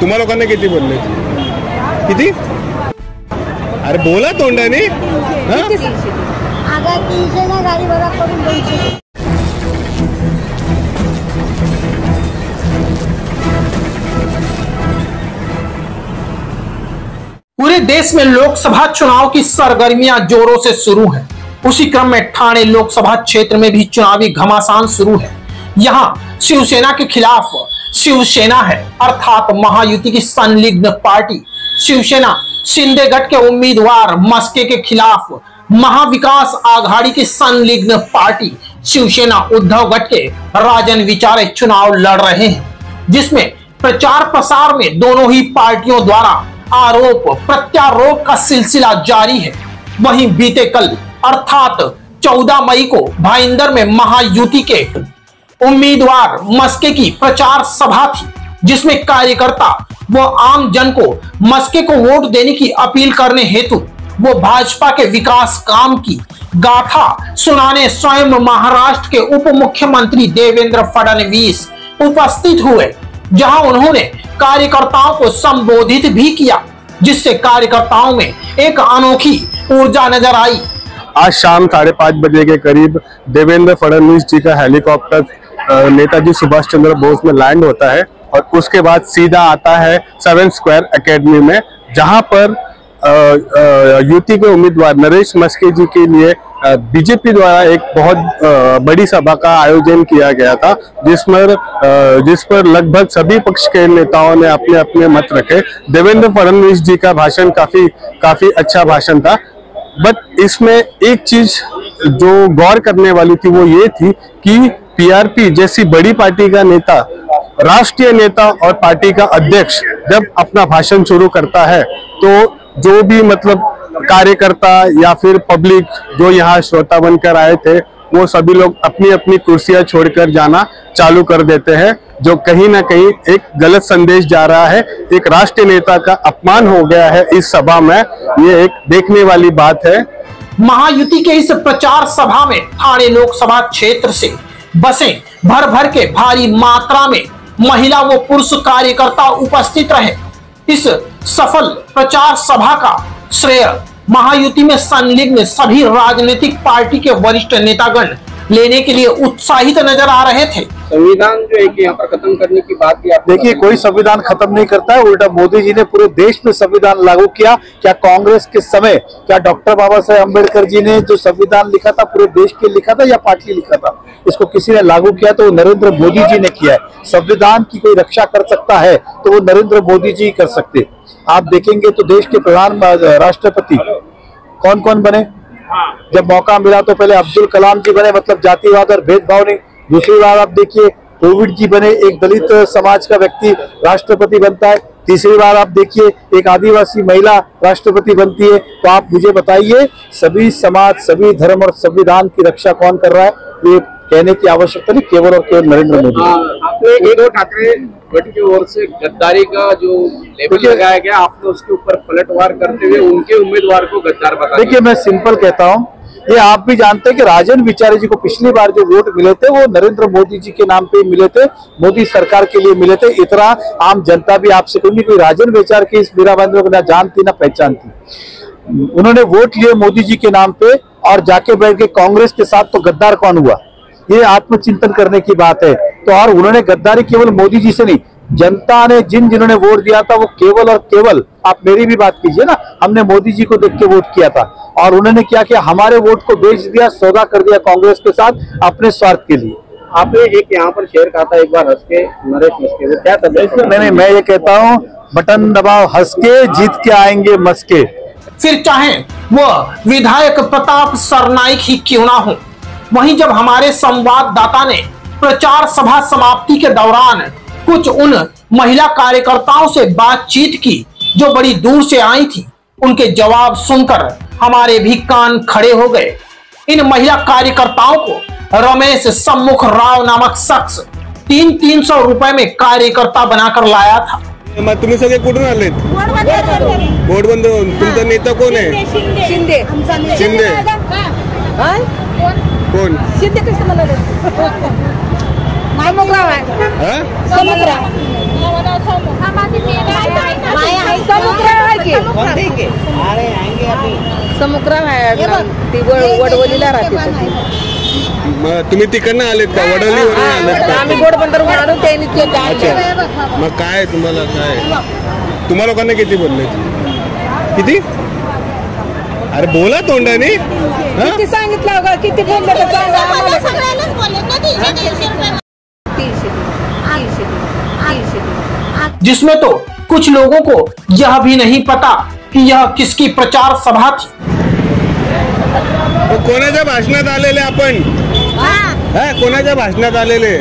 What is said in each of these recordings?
तुम्हा लोकांना किती बोलले? किती? अरे बोला तोंडाने. अगर 300 ना गाड़ी भाड़ा करून 200. पूरे देश में लोकसभा चुनाव की सरगर्मियां जोरों से शुरू हैं। उसी क्रम में ठाणे लोकसभा क्षेत्र में भी चुनावी घमासान शुरू है। यहां शिवसेना के खिलाफ शिवसेना है, अर्थात महायुति की संलिग्न पार्टी शिवसेना शिंदे गट के उम्मीदवार मस्के के खिलाफ महाविकास आघाड़ी की संलिग्न पार्टी शिवसेना उद्धव गट के राजन विचारे चुनाव लड़ रहे हैं, जिसमें प्रचार प्रसार में दोनों ही पार्टियों द्वारा आरोप प्रत्यारोप का सिलसिला जारी है। वहीं बीते कल अर्थात 14 मई को भाईंदर में महायुति के उम्मीदवार मस्के की प्रचार सभा थी, जिसमें कार्यकर्ता व आम जन को मस्के को वोट देने की अपील करने हेतु वो भाजपा के विकास काम की गाथा सुनाने स्वयं महाराष्ट्र के उप मुख्यमंत्री देवेंद्र फडणवीस उपस्थित हुए, जहां उन्होंने कार्यकर्ताओं को संबोधित भी किया, जिससे कार्यकर्ताओं में एक अनोखी ऊर्जा नजर आई। आज शाम 5:30 बजे के करीब देवेंद्र फडणवीस जी का हेलीकॉप्टर नेताजी सुभाष चंद्र बोस में लैंड होता है और उसके बाद सीधा आता है 7 स्क्वायर एकेडमी में, जहां पर युति के उम्मीदवार नरेश मस्के जी के लिए बीजेपी द्वारा एक बहुत बड़ी सभा का आयोजन किया गया था, जिस पर लगभग सभी पक्ष के नेताओं ने अपने अपने मत रखे। देवेंद्र फडणवीस जी का भाषण काफी अच्छा भाषण था, बट इसमें एक चीज जो गौर करने वाली थी वो ये थी कि पीआरपी जैसी बड़ी पार्टी का नेता, राष्ट्रीय नेता और पार्टी का अध्यक्ष जब अपना भाषण शुरू करता है तो जो भी मतलब कार्यकर्ता या फिर पब्लिक जो यहाँ श्रोता बनकर आए थे वो सभी लोग अपनी अपनी कुर्सियां छोड़कर जाना चालू कर देते हैं, जो कहीं ना कहीं एक गलत संदेश जा रहा है। एक राष्ट्रीय नेता का अपमान हो गया है इस सभा में, ये एक देखने वाली बात है। महायुति के इस प्रचार सभा में ठाणे लोकसभा क्षेत्र से बसें भर भर के भारी मात्रा में महिला व पुरुष कार्यकर्ता उपस्थित रहे। इस सफल प्रचार सभा का श्रेय महायुति में संलिग्न सभी राजनीतिक पार्टी के वरिष्ठ नेतागण लेने के लिए उत्साहित नजर आ रहे थे। संविधान जो है कि यहाँ पर खत्म करने की बात भी आप देखिए, कोई संविधान खत्म नहीं करता है, उल्टा मोदी जी ने पूरे देश में संविधान लागू किया। क्या कांग्रेस के समय क्या डॉक्टर बाबा साहेब अम्बेडकर जी ने जो संविधान लिखा था पूरे देश के लिखा था या पार्टी लिखा था? इसको किसी ने लागू किया तो वो नरेंद्र मोदी जी ने किया है। संविधान की कोई रक्षा कर सकता है तो वो नरेंद्र मोदी जी कर सकते। आप देखेंगे तो देश के प्रधान राष्ट्रपति कौन कौन बने? जब मौका मिला तो पहले अब्दुल कलाम जी बने, मतलब जातिवाद और भेदभाव नहीं। दूसरी बार आप देखिए कोविड जी बने, एक दलित समाज का व्यक्ति राष्ट्रपति बनता है। तीसरी बार आप देखिए एक आदिवासी महिला राष्ट्रपति बनती है। तो आप मुझे बताइए, सभी समाज, सभी धर्म और संविधान की रक्षा कौन कर रहा है? ये कहने की आवश्यकता नहीं, केवल और केवल नरेंद्र मोदी। आपने उद्धव ठाकरे गठ की ओर से गद्दारी का जो लेबल लगाया गया, आपने उसके ऊपर पलटवार करते हुए उनके उम्मीदवार को गद्दार बताया। देखिए, मैं सिंपल कहता हूँ, ये आप भी जानते हैं कि राजन विचारे जी को पिछली बार जो वोट मिले थे वो नरेंद्र मोदी जी के नाम पे मिले थे, मोदी सरकार के लिए मिले थे। इतना आम जनता भी आपसे कहूंगी, कोई राजन विचार की इस मीरा बंधु को ना जानती ना पहचानती। उन्होंने वोट लिए मोदी जी के नाम पे और जाके बैठ के कांग्रेस के साथ, तो गद्दार कौन हुआ? ये आत्मचिंतन करने की बात है। तो और उन्होंने गद्दारी केवल मोदी जी से नहीं, जनता ने जिन्होंने वोट दिया था वो केवल और केवल, आप मेरी भी बात कीजिए ना, हमने मोदी जी को देख के वोट किया था और उन्होंने क्या किया, हमारे वोट को बेच दिया, सौदा कर दिया कांग्रेस के साथ अपने स्वार्थ के लिए। आपने एक यहाँ पर शेयर कहा था एक बार, हंस के नरेश मस्के, वो क्या था? नहीं, मैं ये कहता हूँ, बटन दबाओ हंस के, जीत के आएंगे मस्के। फिर चाहे वो विधायक प्रताप सरनाइक ही क्यों ना हो। वहीं जब हमारे संवाददाता ने प्रचार सभा समाप्ति के दौरान कुछ उन महिला कार्यकर्ताओं से बातचीत की जो बड़ी दूर से आई थी, उनके जवाब सुनकर हमारे भी कान खड़े हो गए। इन महिला कार्यकर्ताओं को रमेश सम्मुख राव नामक शख्स 300 रुपए में कार्यकर्ता बनाकर लाया था। तुम्ही सगळे कुठून आलेत? घोडबंदर। तुमचा नेता कोण आहे? शिंदे। शिंदे कोण? शिंदे कसं म्हणाले? समग्र आहे. हां, समग्र देंगे आएंगे अभी समुद्र आहे वडवलीला राहते तुम्ही तिकडनं आलेत का? वडवलीवरून आलेत का? आम्ही गोडबंदरहून आलो त्यांनी मग काय तुम्हाला काय तुम्हा लोकांना किती बोलले? किती? अरे बोला तोंडाने. किती सांगितलं का? किती बोलले तर सांगा आम्हाला. 300 जिसमें तो कुछ लोगों को यह भी नहीं पता कि यह किसकी प्रचार सभा थी. कोणाच्या भाषणात आलेले आपण? कोणाच्या भाषणात आलेले?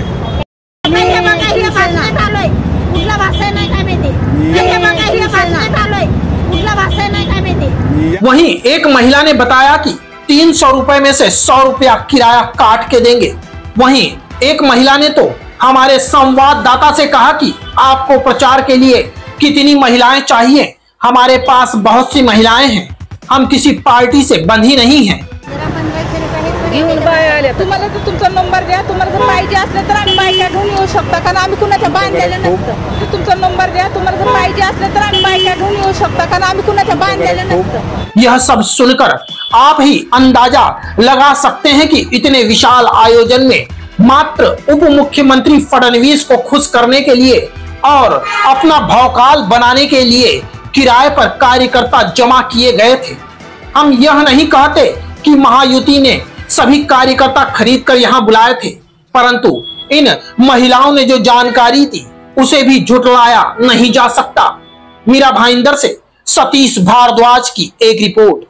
वहीं एक महिला ने बताया कि 300 रुपए में से 100 रुपया किराया काट के देंगे. वहीं एक महिला ने तो हमारे संवाददाता से कहा कि आपको प्रचार के लिए कितनी महिलाएं चाहिए? हमारे पास बहुत सी महिलाएं हैं, हम किसी पार्टी से बंधी नहीं हैं. घेऊन बाय आले. तुम्हाला तर तुमचा नंबर द्या. तुम्हाला जर पाहिजे असले तर आम्ही बायका घेऊन येऊ शकता, कारण आम्ही कुणाच्या बांधलेलं नसतं. तुमचा नंबर द्या. तुम्हाला जर पाहिजे असले तर आम्ही बायका घेऊन येऊ शकता, कारण आम्ही कुणाच्या बांधलेलं नसतं. यह सब सुनकर आप ही अंदाजा लगा सकते हैं कि इतने विशाल आयोजन में मात्र उप मुख्यमंत्री फडणवीस को खुश करने के लिए और अपना भौकाल बनाने के लिए किराए पर कार्यकर्ता जमा किए गए थे. हम यह नहीं कहते कि महायुति ने सभी कार्यकर्ता खरीद कर यहाँ बुलाए थे, परंतु इन महिलाओं ने जो जानकारी दी उसे भी झुठलाया नहीं जा सकता. मीरा भाईंदर से सतीश भारद्वाज की एक रिपोर्ट.